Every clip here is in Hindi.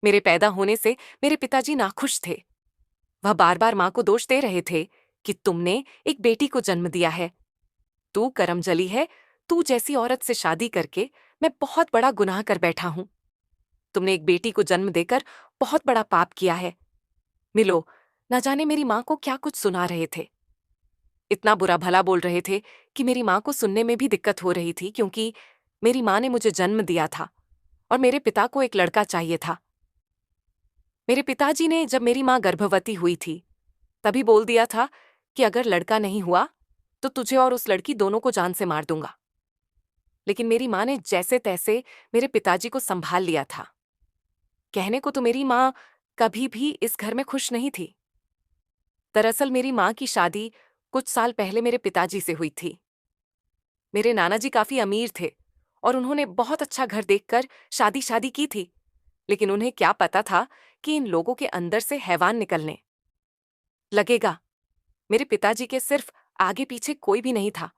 मेरे पैदा होने से मेरे पिताजी नाखुश थे। वह बार बार माँ को दोष दे रहे थे कि तुमने एक बेटी को जन्म दिया है, तू करमजली है, तू जैसी औरत से शादी करके मैं बहुत बड़ा गुनाह कर बैठा हूं। तुमने एक बेटी को जन्म देकर बहुत बड़ा पाप किया है। मिलो, न जाने मेरी माँ को क्या कुछ सुना रहे थे। इतना बुरा भला बोल रहे थे कि मेरी माँ को सुनने में भी दिक्कत हो रही थी, क्योंकि मेरी माँ ने मुझे जन्म दिया था और मेरे पिता को एक लड़का चाहिए था। मेरे पिताजी ने जब मेरी माँ गर्भवती हुई थी तभी बोल दिया था कि अगर लड़का नहीं हुआ तो तुझे और उस लड़की दोनों को जान से मार दूंगा। लेकिन मेरी माँ ने जैसे तैसे मेरे पिताजी को संभाल लिया था। कहने को तो मेरी माँ कभी भी इस घर में खुश नहीं थी। दरअसल मेरी माँ की शादी कुछ साल पहले मेरे पिताजी से हुई थी। मेरे नाना जी काफी अमीर थे और उन्होंने बहुत अच्छा घर देखकर शादी शादी की थी। लेकिन उन्हें क्या पता था कि इन लोगों के अंदर से हैवान निकलने लगेगा। मेरे पिताजी के सिर्फ आगे पीछे कोई भी नहीं था,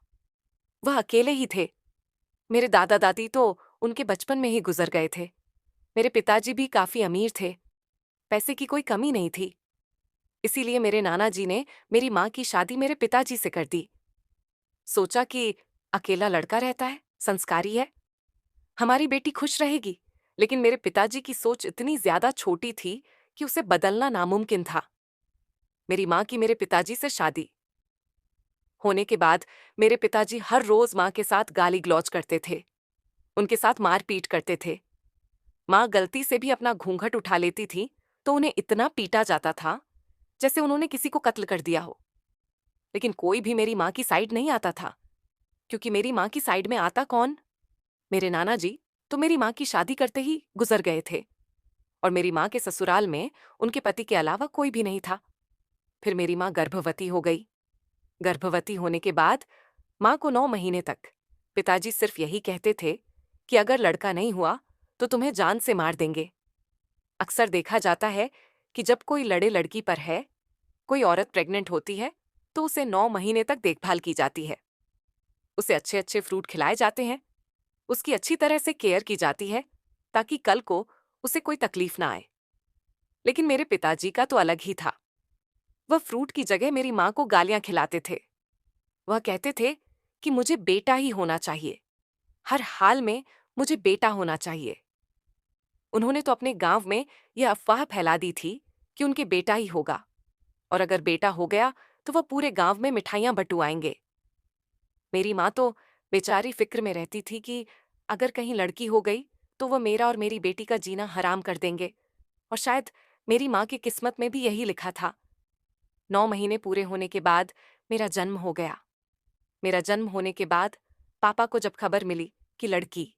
वह अकेले ही थे। मेरे दादा दादी तो उनके बचपन में ही गुजर गए थे। मेरे पिताजी भी काफी अमीर थे, पैसे की कोई कमी नहीं थी। इसीलिए मेरे नाना जी ने मेरी माँ की शादी मेरे पिताजी से कर दी। सोचा कि अकेला लड़का रहता है, संस्कारी है, हमारी बेटी खुश रहेगी। लेकिन मेरे पिताजी की सोच इतनी ज्यादा छोटी थी कि उसे बदलना नामुमकिन था। मेरी माँ की मेरे पिताजी से शादी होने के बाद मेरे पिताजी हर रोज माँ के साथ गाली गलौज करते थे, उनके साथ मारपीट करते थे। माँ गलती से भी अपना घूंघट उठा लेती थी तो उन्हें इतना पीटा जाता था जैसे उन्होंने किसी को कत्ल कर दिया हो। लेकिन कोई भी मेरी माँ की साइड नहीं आता था, क्योंकि मेरी माँ की साइड में आता कौन? मेरे नाना जी तो मेरी माँ की शादी करते ही गुजर गए थे और मेरी माँ के ससुराल में उनके पति के अलावा कोई भी नहीं था। फिर मेरी माँ गर्भवती हो गई। गर्भवती होने के बाद माँ को 9 महीने तक पिताजी सिर्फ यही कहते थे कि अगर लड़का नहीं हुआ तो तुम्हें जान से मार देंगे। अक्सर देखा जाता है कि जब कोई लड़े लड़की पर है, कोई औरत प्रेग्नेंट होती है, तो उसे 9 महीने तक देखभाल की जाती है। उसे अच्छे अच्छे फ्रूट खिलाए जाते हैं, उसकी अच्छी तरह से केयर की जाती है ताकि कल को उसे कोई तकलीफ ना आए। लेकिन मेरे पिताजी का तो अलग ही था। वह फ्रूट की जगह मेरी माँ को गालियां खिलाते थे। वह कहते थे कि मुझे बेटा ही होना चाहिए, हर हाल में मुझे बेटा होना चाहिए। उन्होंने तो अपने गांव में यह अफवाह फैला दी थी कि उनके बेटा ही होगा, और अगर बेटा हो गया तो वह पूरे गांव में मिठाइयां बंटवाएंगे। मेरी माँ तो बेचारी फिक्र में रहती थी कि अगर कहीं लड़की हो गई तो वह मेरा और मेरी बेटी का जीना हराम कर देंगे। और शायद मेरी माँ की किस्मत में भी यही लिखा था। 9 महीने पूरे होने के बाद मेरा जन्म हो गया। मेरा जन्म होने के बाद पापा को जब खबर मिली कि लड़की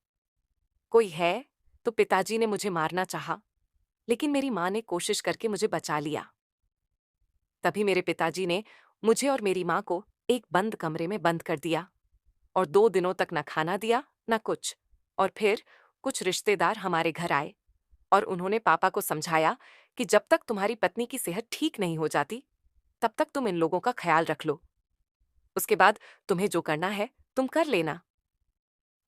कोई है, तो पिताजी ने मुझे मारना चाहा, लेकिन मेरी माँ ने कोशिश करके मुझे बचा लिया। तभी मेरे पिताजी ने मुझे और मेरी माँ को एक बंद कमरे में बंद कर दिया और 2 दिनों तक न खाना दिया न कुछ। और फिर कुछ रिश्तेदार हमारे घर आए और उन्होंने पापा को समझाया कि जब तक तुम्हारी पत्नी की सेहत ठीक नहीं हो जाती तब तक तुम इन लोगों का ख्याल रख लो। उसके बाद तुम्हें जो करना है तुम कर लेना।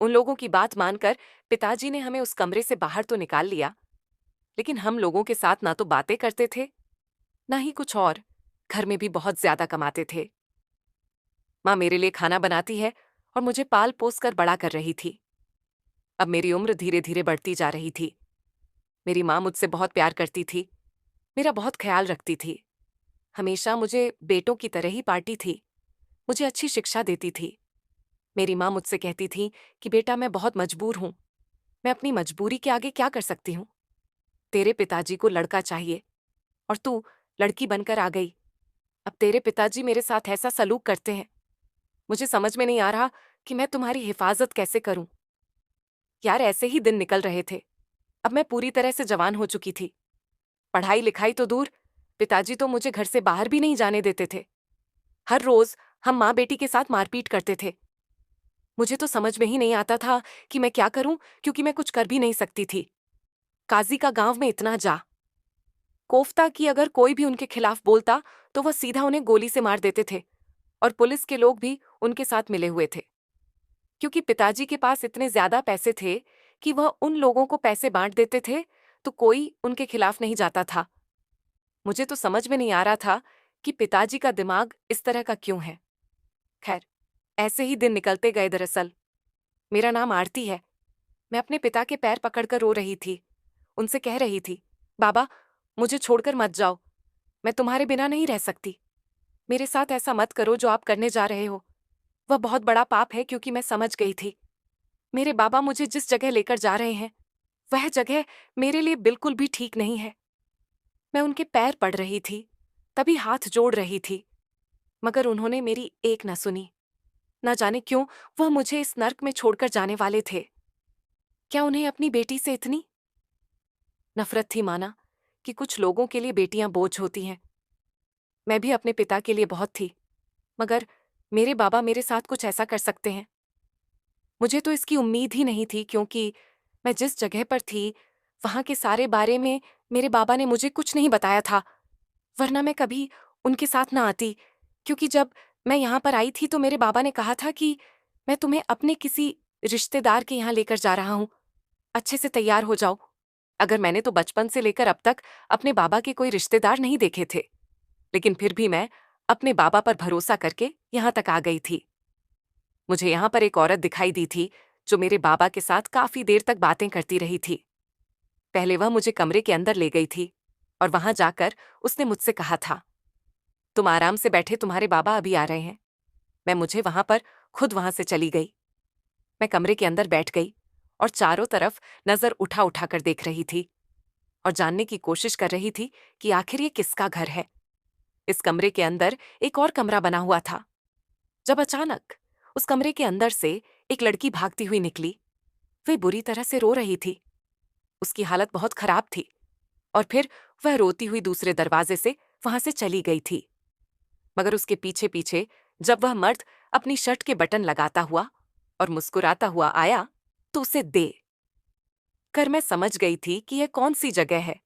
उन लोगों की बात मानकर पिताजी ने हमें उस कमरे से बाहर तो निकाल लिया, लेकिन हम लोगों के साथ ना तो बातें करते थे ना ही कुछ और। घर में भी बहुत ज्यादा कमाते थे। माँ मेरे लिए खाना बनाती है और मुझे पाल पोस कर बड़ा कर रही थी। अब मेरी उम्र धीरे धीरे बढ़ती जा रही थी। मेरी माँ मुझसे बहुत प्यार करती थी, मेरा बहुत ख्याल रखती थी, हमेशा मुझे बेटों की तरह ही पालती थी, मुझे अच्छी शिक्षा देती थी। मेरी माँ मुझसे कहती थी कि बेटा मैं बहुत मजबूर हूं, मैं अपनी मजबूरी के आगे क्या कर सकती हूँ। तेरे पिताजी को लड़का चाहिए और तू लड़की बनकर आ गई। अब तेरे पिताजी मेरे साथ ऐसा सलूक करते हैं, मुझे समझ में नहीं आ रहा कि मैं तुम्हारी हिफाजत कैसे करूं। यार ऐसे ही दिन निकल रहे थे। अब मैं पूरी तरह से जवान हो चुकी थी। पढ़ाई लिखाई तो दूर, पिताजी तो मुझे घर से बाहर भी नहीं जाने देते थे। हर रोज हम माँ बेटी के साथ मारपीट करते थे। मुझे तो समझ में ही नहीं आता था कि मैं क्या करूं, क्योंकि मैं कुछ कर भी नहीं सकती थी। काजी का गांव में इतना जा कोफ्ता कि अगर कोई भी उनके खिलाफ बोलता तो वह सीधा उन्हें गोली से मार देते थे, और पुलिस के लोग भी उनके साथ मिले हुए थे, क्योंकि पिताजी के पास इतने ज्यादा पैसे थे कि वह उन लोगों को पैसे बांट देते थे तो कोई उनके खिलाफ नहीं जाता था। मुझे तो समझ में नहीं आ रहा था कि पिताजी का दिमाग इस तरह का क्यों है। खैर, ऐसे ही दिन निकलते गए। दरअसल मेरा नाम आरती है। मैं अपने पिता के पैर पकड़कर रो रही थी। उनसे कह रही थी, बाबा, मुझे छोड़कर मत जाओ। मैं तुम्हारे बिना नहीं रह सकती। मेरे साथ ऐसा मत करो जो आप करने जा रहे हो। वह बहुत बड़ा पाप है, क्योंकि मैं समझ गई थी। मेरे बाबा मुझे जिस जगह लेकर जा रहे हैं, वह जगह मेरे लिए बिल्कुल भी ठीक नहीं है। मैं उनके पैर पड़ रही थी, तभी हाथ जोड़ रही थी, मगर उन्होंने मेरी एक न सुनी। न जाने क्यों वह मुझे इस नर्क में छोड़कर जाने वाले थे। क्या उन्हें अपनी बेटी से इतनी नफरत थी, माना कि कुछ लोगों के लिए बेटियां बोझ होती हैं। मैं भी अपने पिता के लिए बहुत थी, मगर मेरे बाबा मेरे साथ कुछ ऐसा कर सकते हैं? मुझे तो इसकी उम्मीद ही नहीं थी, क्योंकि मैं जिस जगह पर थी वहां के सारे बारे में मेरे बाबा ने मुझे कुछ नहीं बताया था, वरना मैं कभी उनके साथ ना आती। क्योंकि जब मैं यहाँ पर आई थी तो मेरे बाबा ने कहा था कि मैं तुम्हें अपने किसी रिश्तेदार के यहाँ लेकर जा रहा हूँ, अच्छे से तैयार हो जाओ। अगर मैंने तो बचपन से लेकर अब तक अपने बाबा के कोई रिश्तेदार नहीं देखे थे, लेकिन फिर भी मैं अपने बाबा पर भरोसा करके यहाँ तक आ गई थी। मुझे यहाँ पर एक औरत दिखाई दी थी जो मेरे बाबा के साथ काफी देर तक बातें करती रही थी। पहले वह मुझे कमरे के अंदर ले गई थी और वहां जाकर उसने मुझसे कहा था, तुम आराम से बैठे, तुम्हारे बाबा अभी आ रहे हैं। मैं मुझे वहां पर खुद वहां से चली गई। मैं कमरे के अंदर बैठ गई और चारों तरफ नजर उठा उठा कर देख रही थी और जानने की कोशिश कर रही थी कि आखिर ये किसका घर है। इस कमरे के अंदर एक और कमरा बना हुआ था। जब अचानक उस कमरे के अंदर से एक लड़की भागती हुई निकली। वे बुरी तरह से रो रही थी। उसकी हालत बहुत खराब थी और फिर वह रोती हुई दूसरे दरवाजे से वहां से चली गई थी। मगर उसके पीछे पीछे जब वह मर्द अपनी शर्ट के बटन लगाता हुआ और मुस्कुराता हुआ आया तो उसे दे कर मैं समझ गई थी कि यह कौन सी जगह है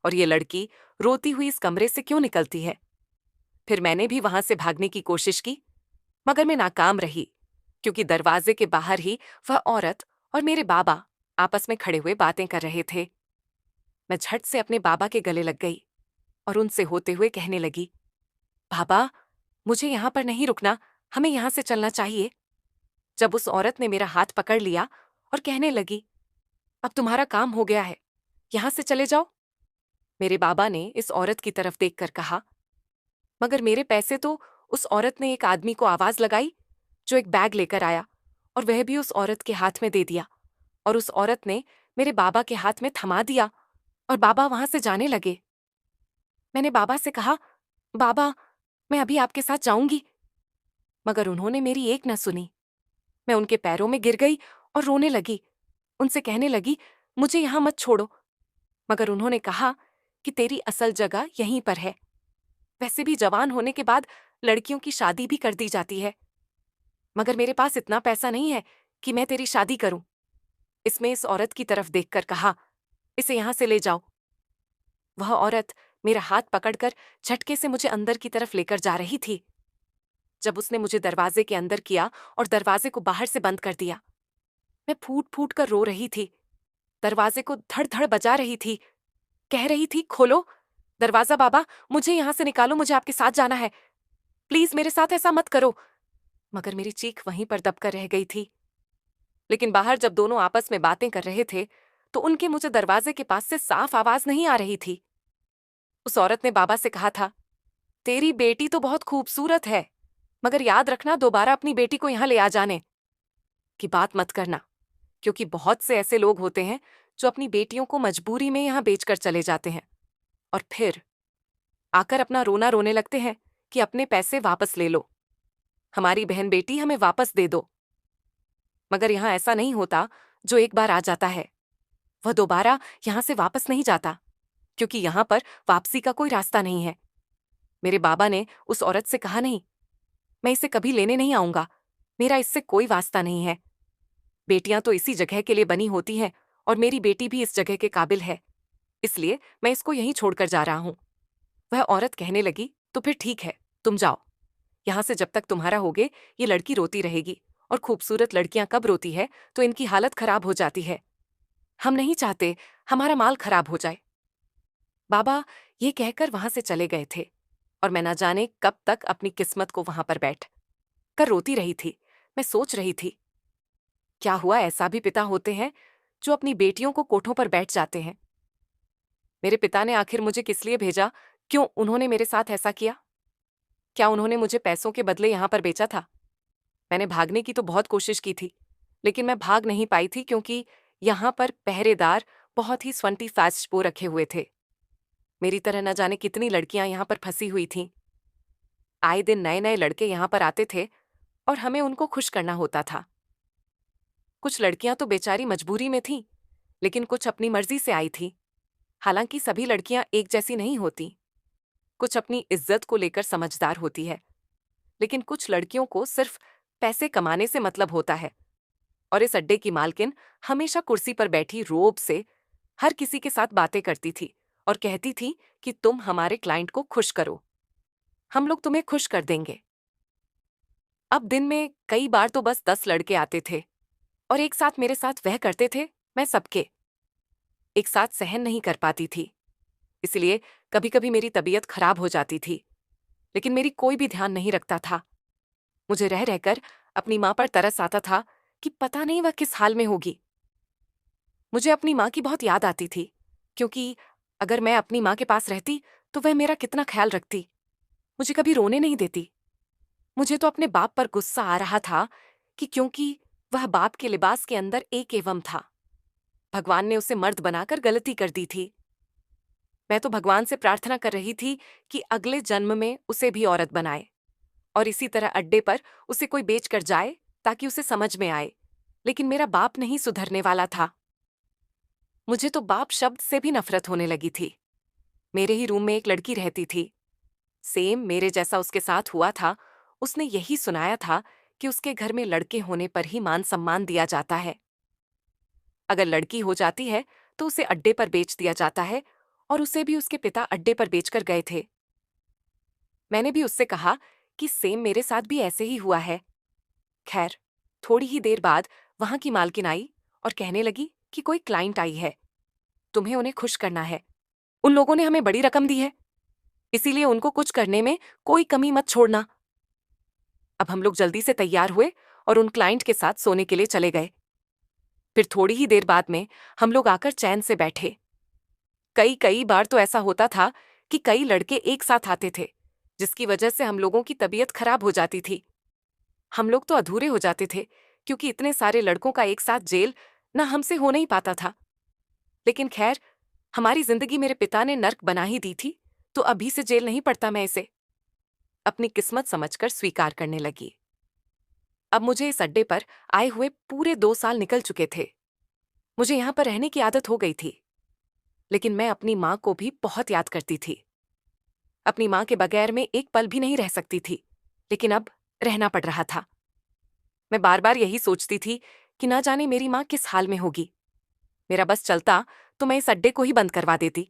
और ये लड़की रोती हुई इस कमरे से क्यों निकलती है। फिर मैंने भी वहां से भागने की कोशिश की, मगर मैं नाकाम रही, क्योंकि दरवाजे के बाहर ही वह औरत और मेरे बाबा आपस में खड़े हुए बातें कर रहे थे। मैं झट से अपने बाबा के गले लग गई और उनसे होते हुए कहने लगी, बाबा, मुझे यहां पर नहीं रुकना, हमें यहां से चलना चाहिए। जब उस औरत ने मेरा हाथ पकड़ लिया और कहने लगी, अब तुम्हारा काम हो गया है, यहां से चले जाओ। मेरे बाबा ने इस औरत की तरफ देखकर कहा, मगर मेरे पैसे तो उस औरत ने एक आदमी को आवाज लगाई जो एक बैग लेकर आया और वह भी उस औरत के हाथ में दे दिया और उस औरत ने मेरे बाबा के हाथ में थमा दिया और बाबा वहां से जाने लगे। मैंने बाबा से कहा, बाबा, मैं अभी आपके साथ जाऊंगी, मगर उन्होंने मेरी एक न सुनी। मैं उनके पैरों में गिर गई और रोने लगी। उनसे कहने लगी, मुझे यहां मत छोड़ो, मगर उन्होंने कहा कि तेरी असल जगह यहीं पर है। वैसे भी जवान होने के बाद लड़कियों की शादी भी कर दी जाती है, मगर मेरे पास इतना पैसा नहीं है कि मैं तेरी शादी करूं। इसमें इस औरत की तरफ देखकर कहा, इसे यहां से ले जाओ। वह औरत मेरा हाथ पकड़कर झटके से मुझे अंदर की तरफ लेकर जा रही थी। जब उसने मुझे दरवाजे के अंदर किया और दरवाजे को बाहर से बंद कर दिया, मैं फूट फूट कर रो रही थी। दरवाजे को धड़ धड़ बजा रही थी, कह रही थी, खोलो दरवाजा बाबा, मुझे यहां से निकालो, मुझे आपके साथ जाना है, प्लीज मेरे साथ ऐसा मत करो। मगर मेरी चीख वहीं पर दबकर रह गई थी। लेकिन बाहर जब दोनों आपस में बातें कर रहे थे तो उनके मुझे दरवाजे के पास से साफ आवाज नहीं आ रही थी। उस औरत ने बाबा से कहा था, तेरी बेटी तो बहुत खूबसूरत है, मगर याद रखना दोबारा अपनी बेटी को यहां ले आ जाने की बात मत करना, क्योंकि बहुत से ऐसे लोग होते हैं जो अपनी बेटियों को मजबूरी में यहां बेचकर चले जाते हैं और फिर आकर अपना रोना रोने लगते हैं कि अपने पैसे वापस ले लो, हमारी बहन बेटी हमें वापस दे दो। मगर यहां ऐसा नहीं होता। जो एक बार आ जाता है वह दोबारा यहां से वापस नहीं जाता, क्योंकि यहां पर वापसी का कोई रास्ता नहीं है। मेरे बाबा ने उस औरत से कहा, नहीं, मैं इसे कभी लेने नहीं आऊंगा, मेरा इससे कोई वास्ता नहीं है। बेटियां तो इसी जगह के लिए बनी होती हैं और मेरी बेटी भी इस जगह के काबिल है, इसलिए मैं इसको यहीं छोड़कर जा रहा हूं। वह औरत कहने लगी, तो फिर ठीक है, तुम जाओ यहां से, जब तक तुम्हारा होगे ये लड़की रोती रहेगी, और खूबसूरत लड़कियां कब रोती है तो इनकी हालत खराब हो जाती है। हम नहीं चाहते हमारा माल खराब हो जाए। बाबा ये कहकर वहां से चले गए थे और मैं न जाने कब तक अपनी किस्मत को वहां पर बैठ कर रोती रही थी। मैं सोच रही थी, क्या हुआ, ऐसा भी पिता होते हैं जो अपनी बेटियों को कोठों पर बैठ जाते हैं। मेरे पिता ने आखिर मुझे किस लिए भेजा? क्यों उन्होंने मेरे साथ ऐसा किया? क्या उन्होंने मुझे पैसों के बदले यहां पर बेचा था? मैंने भागने की तो बहुत कोशिश की थी, लेकिन मैं भाग नहीं पाई थी क्योंकि यहां पर पहरेदार बहुत ही 25 वो रखे हुए थे। मेरी तरह न जाने कितनी लड़कियां यहां पर फंसी हुई थीं। आए दिन नए नए लड़के यहां पर आते थे और हमें उनको खुश करना होता था। कुछ लड़कियां तो बेचारी मजबूरी में थीं, लेकिन कुछ अपनी मर्जी से आई थी। हालांकि सभी लड़कियां एक जैसी नहीं होती। कुछ अपनी इज्जत को लेकर समझदार होती है, लेकिन कुछ लड़कियों को सिर्फ पैसे कमाने से मतलब होता है। और इस अड्डे की मालकिन हमेशा कुर्सी पर बैठी रोब से हर किसी के साथ बातें करती थी और कहती थी कि तुम हमारे क्लाइंट को खुश करो, हम लोग तुम्हें खुश कर देंगे। अब दिन में कई बार तो बस 10 लड़के आते थे और एक साथ मेरे साथ वह करते थे। मैं सबके एक साथ सहन नहीं कर पाती थी, इसलिए कभी कभी मेरी तबीयत खराब हो जाती थी, लेकिन मेरी कोई भी ध्यान नहीं रखता था। मुझे रह रहकर अपनी माँ पर तरस आता था कि पता नहीं वह किस हाल में होगी। मुझे अपनी माँ की बहुत याद आती थी, क्योंकि अगर मैं अपनी माँ के पास रहती तो वह मेरा कितना ख्याल रखती, मुझे कभी रोने नहीं देती। मुझे तो अपने बाप पर गुस्सा आ रहा था कि क्योंकि वह बाप के लिबास के अंदर एक एवं था, भगवान ने उसे मर्द बनाकर गलती कर दी थी। मैं तो भगवान से प्रार्थना कर रही थी कि अगले जन्म में उसे भी औरत बनाए और इसी तरह अड्डे पर उसे कोई बेच कर जाए ताकि उसे समझ में आए। लेकिन मेरा बाप नहीं सुधरने वाला था। मुझे तो बाप शब्द से भी नफरत होने लगी थी। मेरे ही रूम में एक लड़की रहती थी, सेम मेरे जैसा उसके साथ हुआ था। उसने यही सुनाया था कि उसके घर में लड़के होने पर ही मान सम्मान दिया जाता है। अगर लड़की हो जाती है तो उसे अड्डे पर बेच दिया जाता है, और उसे भी उसके पिता अड्डे पर बेचकर गए थे। मैंने भी उससे कहा कि सेम मेरे साथ भी ऐसे ही हुआ है। खैर, थोड़ी ही देर बाद वहां की मालकिन आई और कहने लगी कि कोई क्लाइंट आई है, तुम्हें उन्हें खुश करना है। उन लोगों ने हमें बड़ी रकम दी है, इसीलिए उनको कुछ करने में कोई कमी मत छोड़ना। अब हम लोग जल्दी से तैयार हुए और उन क्लाइंट के साथ सोने के लिए चले गए। फिर थोड़ी ही देर बाद में हम लोग आकर चैन से बैठे। कई कई बार तो ऐसा होता था कि कई लड़के एक साथ आते थे, जिसकी वजह से हम लोगों की तबीयत खराब हो जाती थी। हम लोग तो अधूरे हो जाते थे, क्योंकि इतने सारे लड़कों का एक साथ जेल न हमसे हो नहीं पाता था। लेकिन खैर, हमारी जिंदगी मेरे पिता ने नर्क बना ही दी थी, तो अभी से जेल नहीं पड़ता। मैं इसे अपनी किस्मत समझकर स्वीकार करने लगी। अब मुझे इस अड्डे पर आए हुए पूरे 2 साल निकल चुके थे। मुझे यहां पर रहने की आदत हो गई थी, लेकिन मैं अपनी माँ को भी बहुत याद करती थी। अपनी माँ के बगैर मैं एक पल भी नहीं रह सकती थी, लेकिन अब रहना पड़ रहा था। मैं बार बार यही सोचती थी कि ना जाने मेरी माँ किस हाल में होगी। मेरा बस चलता तो मैं इस अड्डे को ही बंद करवा देती,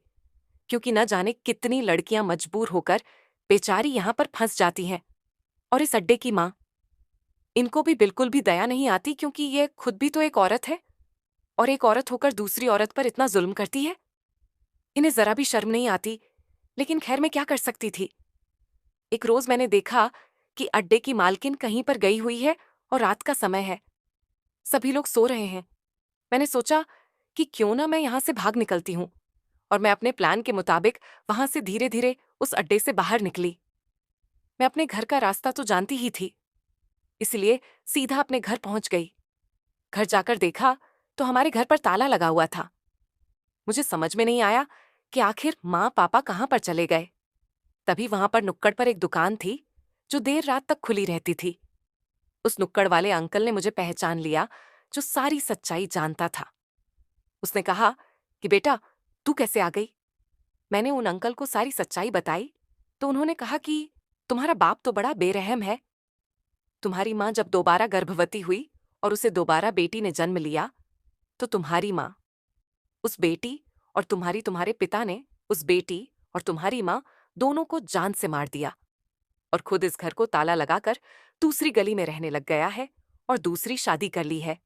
क्योंकि न जाने कितनी लड़कियां मजबूर होकर बेचारी यहां पर फंस जाती हैं। और इस अड्डे की माँ, इनको भी बिल्कुल भी दया नहीं आती, क्योंकि ये खुद भी तो एक औरत है और एक औरत होकर दूसरी औरत पर इतना जुल्म करती है। इन्हें जरा भी शर्म नहीं आती। लेकिन खैर, मैं क्या कर सकती थी। एक रोज मैंने देखा कि अड्डे की मालकिन कहीं पर गई हुई है और रात का समय है, सभी लोग सो रहे हैं। मैंने सोचा कि क्यों ना मैं यहां से भाग निकलती हूं, और मैं अपने प्लान के मुताबिक वहां से धीरे धीरे उस अड्डे से बाहर निकली। मैं अपने घर का रास्ता तो जानती ही थी, इसलिए सीधा अपने घर पहुंच गई। घर जाकर देखा तो हमारे घर पर ताला लगा हुआ था। मुझे समझ में नहीं आया कि आखिर माँ पापा कहाँ पर चले गए। तभी वहां पर नुक्कड़ पर एक दुकान थी जो देर रात तक खुली रहती थी। उस नुक्कड़ वाले अंकल ने मुझे पहचान लिया, जो सारी सच्चाई जानता था। उसने कहा कि बेटा, तू कैसे आ गई। मैंने उन अंकल को सारी सच्चाई बताई तो उन्होंने कहा कि तुम्हारा बाप तो बड़ा बेरहम है। तुम्हारी माँ जब दोबारा गर्भवती हुई और उसे दोबारा बेटी ने जन्म लिया, तो तुम्हारी माँ, उस बेटी और तुम्हारे पिता ने उस बेटी और तुम्हारी माँ दोनों को जान से मार दिया और खुद इस घर को ताला लगाकर दूसरी गली में रहने लग गया है और दूसरी शादी कर ली है।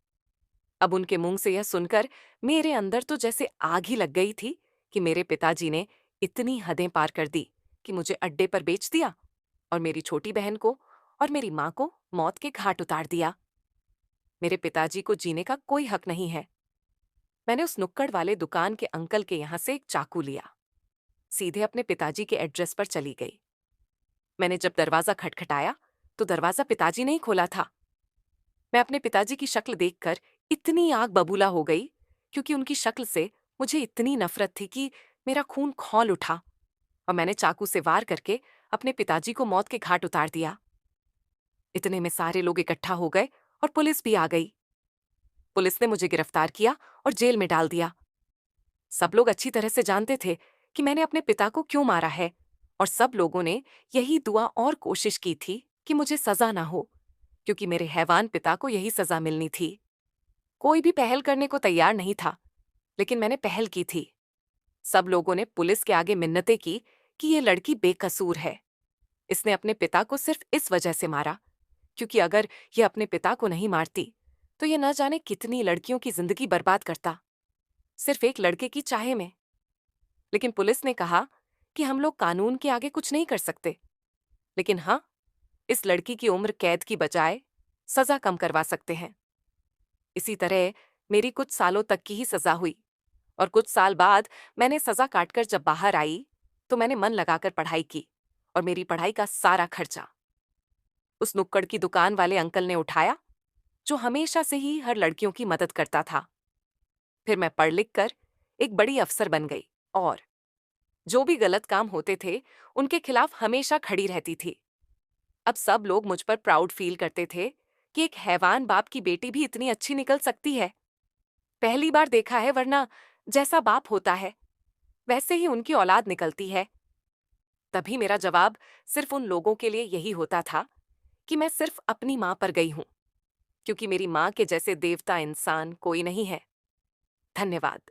अब उनके मुंह से यह सुनकर मेरे अंदर तो जैसे आग ही लग गई थी कि मेरे पिताजी ने इतनी हदें पार कर दी कि मुझे अड्डे पर बेच दिया और मेरी छोटी बहन को और मेरी माँ को मौत के घाट उतार दिया। मेरे पिताजी को जीने का कोई हक नहीं है। मैंने उस नुक्कड़ वाले दुकान के अंकल के यहां से एक चाकू लिया, सीधे अपने पिताजी के एड्रेस पर चली गई। मैंने जब दरवाजा खटखटाया तो दरवाजा पिताजी ने ही खोला था। मैं अपने पिताजी की शक्ल देखकर इतनी आग बबूला हो गई क्योंकि उनकी शक्ल से मुझे इतनी नफरत थी कि मेरा खून खौल उठा और मैंने चाकू से वार करके अपने पिताजी को मौत के घाट उतार दिया। इतने में सारे लोग इकट्ठा हो गए और पुलिस भी आ गई। पुलिस ने मुझे गिरफ्तार किया और जेल में डाल दिया। सब लोग अच्छी तरह से जानते थे कि मैंने अपने पिता को क्यों मारा है और सब लोगों ने यही दुआ और कोशिश की थी कि मुझे सजा ना हो, क्योंकि मेरे हैवान पिता को यही सजा मिलनी थी। कोई भी पहल करने को तैयार नहीं था, लेकिन मैंने पहल की थी। सब लोगों ने पुलिस के आगे मिन्नतें की कि ये लड़की बेकसूर है। इसने अपने पिता को सिर्फ इस वजह से मारा क्योंकि अगर ये अपने पिता को नहीं मारती तो ये न जाने कितनी लड़कियों की जिंदगी बर्बाद करता, सिर्फ एक लड़के की चाहे में। लेकिन पुलिस ने कहा कि हम लोग कानून के आगे कुछ नहीं कर सकते, लेकिन हाँ, इस लड़की की उम्र कैद की बजाय सजा कम करवा सकते हैं। इसी तरह मेरी कुछ सालों तक की ही सजा हुई और कुछ साल बाद मैंने सजा काटकर जब बाहर आई तो मैंने मन लगाकर पढ़ाई की और मेरी पढ़ाई का सारा खर्चा उस नुक्कड़ की दुकान वाले अंकल ने उठाया, जो हमेशा से ही हर लड़कियों की मदद करता था। फिर मैं पढ़ लिख कर एक बड़ी अफसर बन गई और जो भी गलत काम होते थे उनके खिलाफ हमेशा खड़ी रहती थी। अब सब लोग मुझ पर प्राउड फील करते थे कि एक हैवान बाप की बेटी भी इतनी अच्छी निकल सकती है। पहली बार देखा है, वरना जैसा बाप होता है वैसे ही उनकी औलाद निकलती है। तभी मेरा जवाब सिर्फ उन लोगों के लिए यही होता था कि मैं सिर्फ अपनी मां पर गई हूं, क्योंकि मेरी मां के जैसे देवता इंसान कोई नहीं है। धन्यवाद।